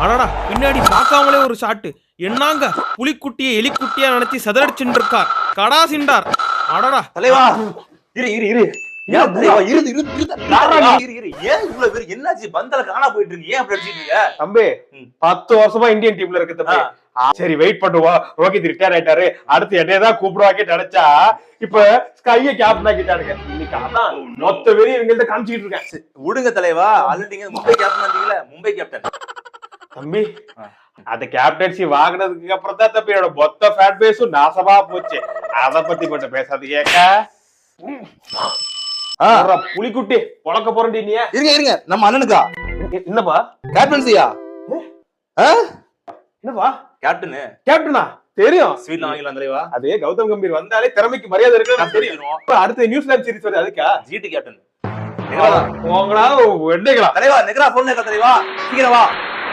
அடடா பின்னாடி பார்க்காமலே ஒரு ஷாட்டு. என்னங்க புலிக்குட்டியை எலிக்குட்டியா நினைச்சு சதறடிச்சுட்டு இருக்கார். கடா சிண்டார். அடடா தலைவா இரு இரு இரு என்னாச்சு பந்தல காணா போயிட்டு இருக்கு ஏன் அப்படி அடிச்சிட்டு இருக்க தம்பி 10 வருஷமா இந்தியன் டீம்ல இருக்கு தம்பி. சரி வெயிட் பண்ணுவோம். ரோஹித் ரிட்டையர் ஆயிட்டாரு, அடுத்து என்னையதான் கூப்பிடுவாக்கி நினைச்சா இப்ப ஸ்கைய கேப்டன் ஆக்கிட்டாருங்க. இன்னைக்கு அதான் மொத்த வெறி இவங்கள்ட்ட காமிச்சிட்டு இருக்கேன். விடுங்க தலைவா, ஆல்ரெடி மும்பை கேப்டன் வந்தீங்களா, மும்பை கேப்டன் தம்பி. அந்த கேப்டன்சி வாங்கினதுக்கு அப்புறம் தான் தம்பி என்னோட மொத்த ஃபேன் பேஸும் நாசமா போச்சு. அத பத்தி மட்டும் பேசாது கேக்க. புலிக்குட்டி பொழக்க போறேன் நீ. இருங்க இருங்க, நம்ம அண்ணனுக்கா என்னப்பா கேப்டன்சியா? என்னப்பா கேப்டனு? கேப்டனா தெரியும். ஸ்வீட்ல வாங்கிக்கலாம் தலைவா. அதே கௌதம் கம்பீர் வந்தாலே திறமைக்கு மரியாதை இருக்கு தெரியும். அடுத்த நியூசிலாந்து சீரிஸ் வருது, அதுக்கா ஜிடி கேப்டன் உங்களா வெண்டைகளா தலைவா? நெகரா போன் தலைவா, சீக்கிரம் வா.